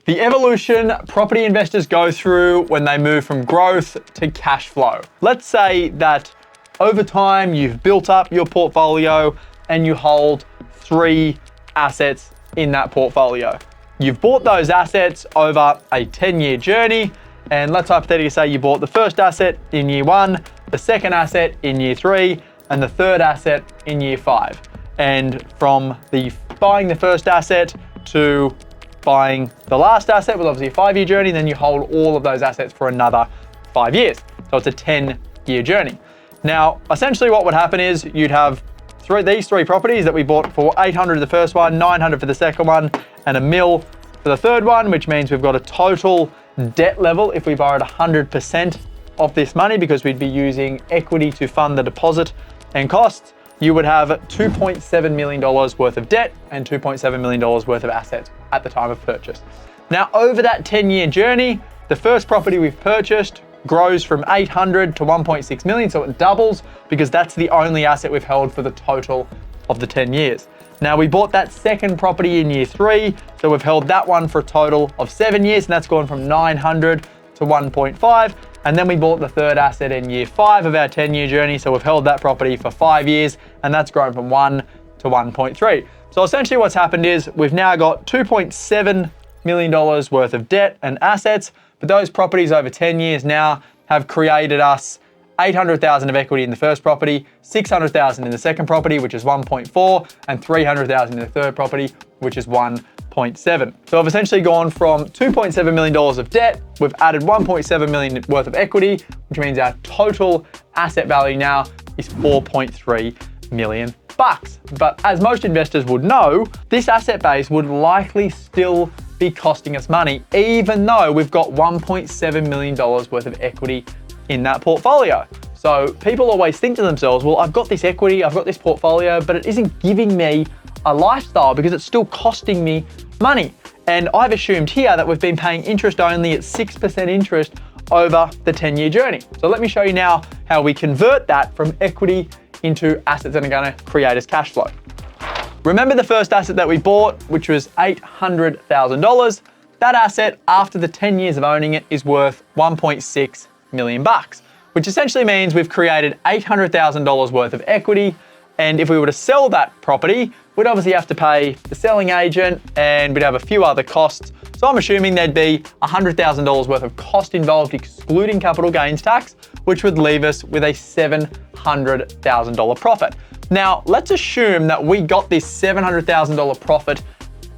The evolution property investors go through when they move from growth to cash flow. Let's say that over time you've built up your portfolio and you hold 3 assets in that portfolio. You've bought those assets over a 10-year journey, and let's hypothetically say you bought the first asset in year 1, the second asset in year 3, and the third asset in year 5. And from buying the first asset to buying the last asset was obviously a 5-year journey, then you hold all of those assets for another 5 years. So it's a 10-year journey. Now, essentially what would happen is you'd have these 3 properties that we bought for 800 the first one, 900 for the second one, and $1 million for the third one, which means we've got a total debt level if we borrowed 100% of this money, because we'd be using equity to fund the deposit and costs. You would have $2.7 million worth of debt and $2.7 million worth of assets at the time of purchase. Now, over that 10-year journey, the first property we've purchased grows from 800 to 1.6 million, so it doubles because that's the only asset we've held for the total of the 10 years. Now, we bought that second property in year 3, so we've held that one for a total of 7 years, and that's gone from 900 to 1.5. And then we bought the third asset in year 5 of our 10-year journey, so we've held that property for 5 years, and that's grown from 1 to 1.3. So essentially what's happened is we've now got $2.7 million worth of debt and assets, but those properties over 10 years now have created us $800,000 of equity in the first property, $600,000 in the second property, which is 1.4, and $300,000 in the third property, which is 1.7. So I've essentially gone from $2.7 million of debt, we've added $1.7 million worth of equity, which means our total asset value now is $4.3 million. But as most investors would know, this asset base would likely still be costing us money, even though we've got $1.7 million worth of equity in that portfolio. So people always think to themselves, well, I've got this equity, I've got this portfolio, but it isn't giving me a lifestyle because it's still costing me money. And I've assumed here that we've been paying interest only at 6% interest over the 10-year journey. So let me show you now how we convert that from equity into assets that are going to create us cash flow. Remember the first asset that we bought, which was $800,000. That asset, after the 10 years of owning it, is worth $1.6 million, which essentially means we've created $800,000 worth of equity. And if we were to sell that property, we'd obviously have to pay the selling agent and we'd have a few other costs. So I'm assuming there'd be $100,000 worth of cost involved, excluding capital gains tax, which would leave us with a $700,000 profit. Now, let's assume that we got this $700,000 profit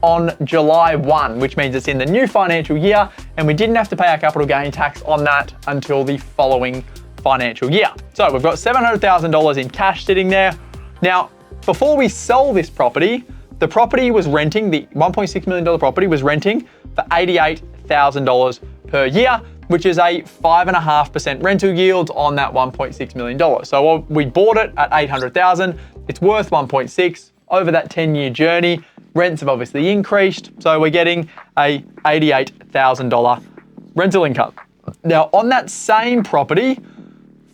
on July 1, which means it's in the new financial year, and we didn't have to pay our capital gain tax on that until the following financial year. So we've got $700,000 in cash sitting there. Now, before we sell this property, the property was renting, the $1.6 million property was renting for $88,000 per year, which is a 5.5% rental yield on that $1.6 million. So we bought it at $800,000. It's worth 1.6 over that 10-year journey. Rents have obviously increased, so we're getting a $88,000 rental income. Now, on that same property,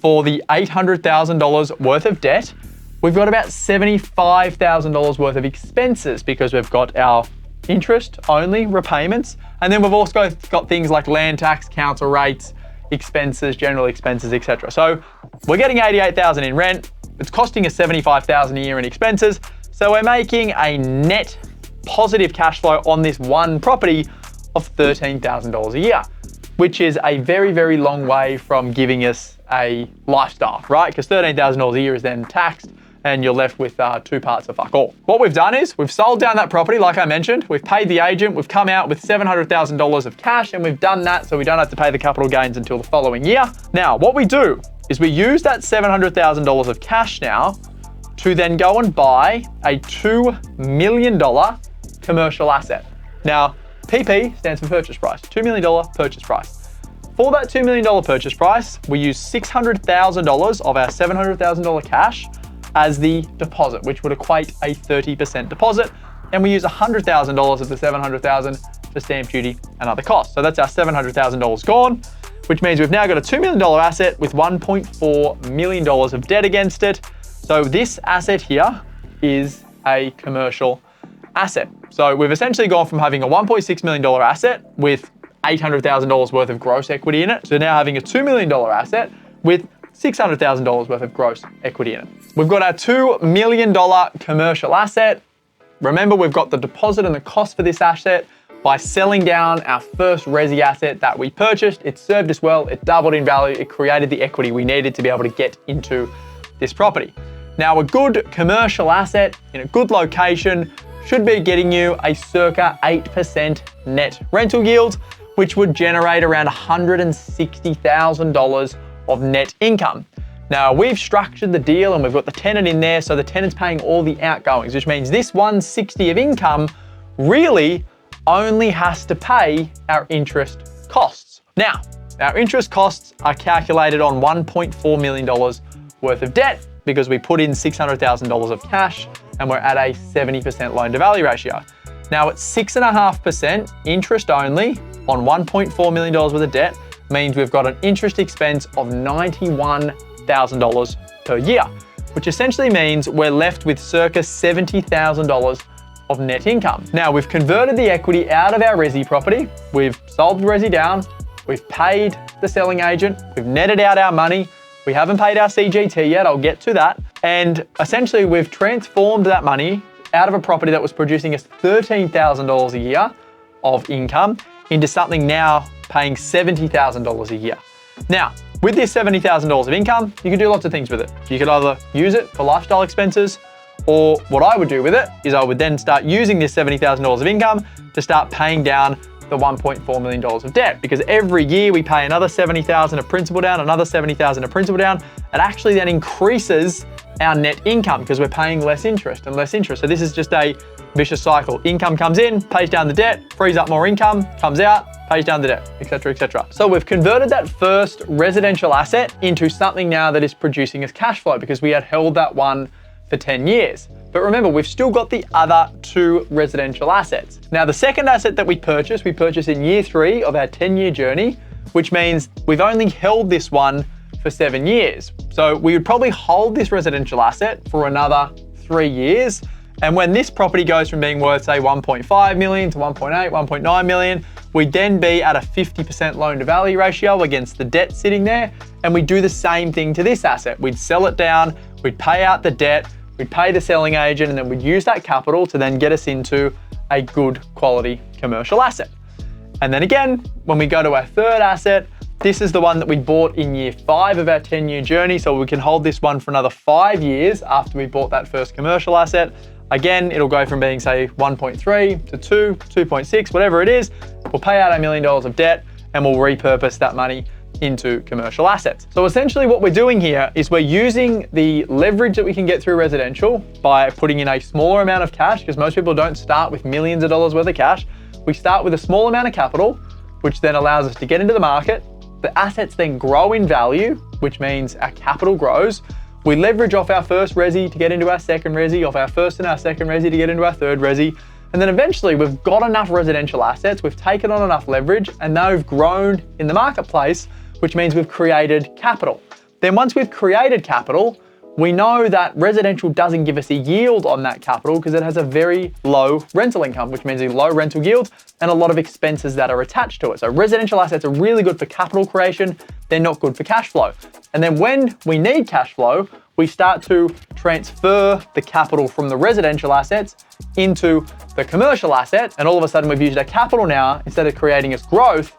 for the $800,000 worth of debt, we've got about $75,000 worth of expenses because we've got our interest-only repayments, and then we've also got things like land tax, council rates, expenses, general expenses, etc. So we're getting $88,000 in rent. It's costing us $75,000 a year in expenses. So we're making a net positive cash flow on this one property of $13,000 a year, which is a very, very long way from giving us a lifestyle, right? Because $13,000 a year is then taxed and you're left with 2 parts of fuck all. What we've done is we've sold down that property, like I mentioned, we've paid the agent, we've come out with $700,000 of cash, and we've done that so we don't have to pay the capital gains until the following year. Now, what we do is we use that $700,000 of cash now to then go and buy a $2 million commercial asset. Now, PP stands for purchase price, $2 million purchase price. For that $2 million purchase price, we use $600,000 of our $700,000 cash as the deposit, which would equate a 30% deposit. And we use $100,000 of the $700,000 for stamp duty and other costs. So that's our $700,000 gone, which means we've now got a $2 million asset with $1.4 million of debt against it. So this asset here is a commercial asset. So we've essentially gone from having a $1.6 million asset with $800,000 worth of gross equity in it to now having a $2 million asset with $600,000 worth of gross equity in it. We've got our $2 million commercial asset. Remember, we've got the deposit and the cost for this asset by selling down our first resi asset that we purchased. It served us well, it doubled in value, it created the equity we needed to be able to get into this property. Now, a good commercial asset in a good location should be getting you a circa 8% net rental yield, which would generate around $160,000 of net income. Now, we've structured the deal and we've got the tenant in there, so the tenant's paying all the outgoings, which means this $160 of income really only has to pay our interest costs. Now, our interest costs are calculated on $1.4 million worth of debt because we put in $600,000 of cash and we're at a 70% loan to value ratio. Now, at 6.5% interest only on $1.4 million worth of debt means we've got an interest expense of $91,000 per year, which essentially means we're left with circa $70,000 of net income. Now, we've converted the equity out of our resi property, we've sold the resi down, we've paid the selling agent, we've netted out our money, we haven't paid our CGT yet, I'll get to that, and essentially we've transformed that money out of a property that was producing us $13,000 a year of income into something now paying $70,000 a year. Now, with this $70,000 of income, you can do lots of things with it. You could either use it for lifestyle expenses, or what I would do with it is I would then start using this $70,000 of income to start paying down the $1.4 million of debt, because every year we pay another $70,000 of principal down, another $70,000 of principal down. It actually then increases our net income because we're paying less interest and less interest. So this is just a vicious cycle. Income comes in, pays down the debt, frees up more income, comes out, pays down the debt, etc., etc. So we've converted that first residential asset into something now that is producing us cash flow because we had held that one for 10 years. But remember, we've still got the other two residential assets. Now, the second asset that we purchased in year 3 of our 10-year journey, which means we've only held this one for 7 years. So we would probably hold this residential asset for another 3 years. And when this property goes from being worth, say, 1.5 million to 1.8, 1.9 million, we'd then be at a 50% loan to value ratio against the debt sitting there. And we do the same thing to this asset. We'd sell it down, we'd pay out the debt, we'd pay the selling agent, and then we'd use that capital to then get us into a good quality commercial asset. And then again, when we go to our third asset, this is the one that we bought in year 5 of our 10-year journey. So we can hold this one for another 5 years after we bought that first commercial asset. Again, it'll go from being, say, 1.3 to 2, 2.6, whatever it is. We'll pay out $1 million of debt and we'll repurpose that money into commercial assets. So essentially what we're doing here is we're using the leverage that we can get through residential by putting in a smaller amount of cash, because most people don't start with millions of dollars worth of cash. We start with a small amount of capital, which then allows us to get into the market. The assets then grow in value, which means our capital grows. We leverage off our first resi to get into our second resi, off our first and our second resi to get into our third resi. And then eventually we've got enough residential assets, we've taken on enough leverage, and now we've grown in the marketplace, which means we've created capital. Then once we've created capital, we know that residential doesn't give us a yield on that capital because it has a very low rental income, which means a low rental yield and a lot of expenses that are attached to it. So residential assets are really good for capital creation. They're not good for cash flow. And then when we need cash flow, we start to transfer the capital from the residential assets into the commercial asset. And all of a sudden we've used our capital now, instead of creating us growth,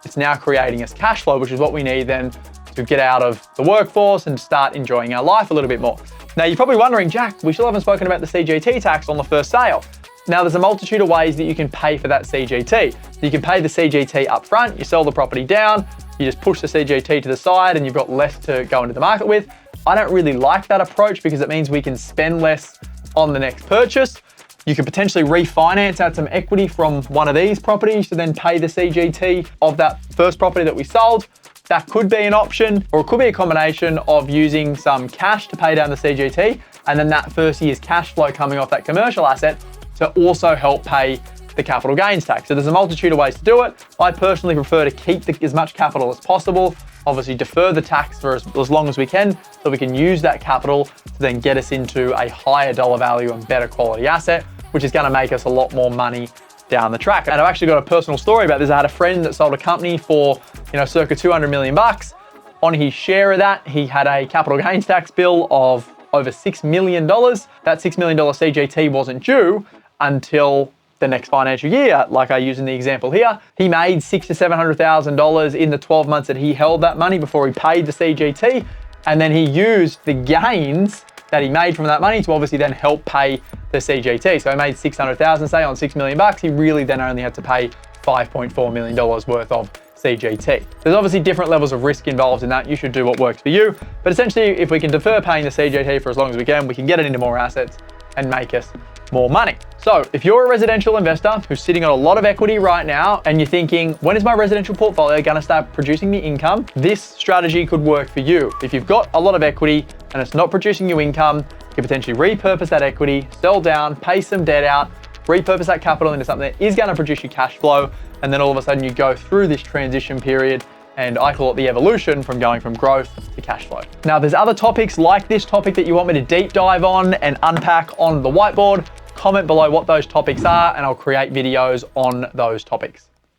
it's now creating us cash flow, which is what we need then to get out of the workforce and start enjoying our life a little bit more. Now, you're probably wondering, Jack, we still haven't spoken about the CGT tax on the first sale. Now, there's a multitude of ways that you can pay for that CGT. You can pay the CGT up front, you sell the property down, you just push the CGT to the side and you've got less to go into the market with. I don't really like that approach because it means we can spend less on the next purchase. You could potentially refinance out some equity from one of these properties to then pay the CGT of that first property that we sold. That could be an option, or it could be a combination of using some cash to pay down the CGT and then that first year's cash flow coming off that commercial asset to also help pay the capital gains tax. So there's a multitude of ways to do it. I personally prefer to keep as much capital as possible, obviously defer the tax for as long as we can so we can use that capital to then get us into a higher dollar value and better quality asset, which is going to make us a lot more money down the track. And I've actually got a personal story about this. I had a friend that sold a company for, circa 200 million bucks. On his share of that, he had a capital gains tax bill of over $6 million. That $6 million CGT wasn't due until the next financial year, like I use in the example here. He made $600,000 to $700,000 in the 12 months that he held that money before he paid the CGT. And then he used the gains that he made from that money to obviously then help pay the CGT. So he made 600,000, say, on 6 million bucks. He really then only had to pay $5.4 million worth of CGT. There's obviously different levels of risk involved in that. You should do what works for you. But essentially, if we can defer paying the CGT for as long as we can get it into more assets and make us more money. So if you're a residential investor who's sitting on a lot of equity right now and you're thinking, when is my residential portfolio going to start producing me income? This strategy could work for you. If you've got a lot of equity and it's not producing you income, you can potentially repurpose that equity, sell down, pay some debt out, repurpose that capital into something that is going to produce you cash flow. And then all of a sudden you go through this transition period, and I call it the evolution from going from growth to cash flow. Now, there's other topics like this topic that you want me to deep dive on and unpack on the whiteboard. Comment below what those topics are, and I'll create videos on those topics.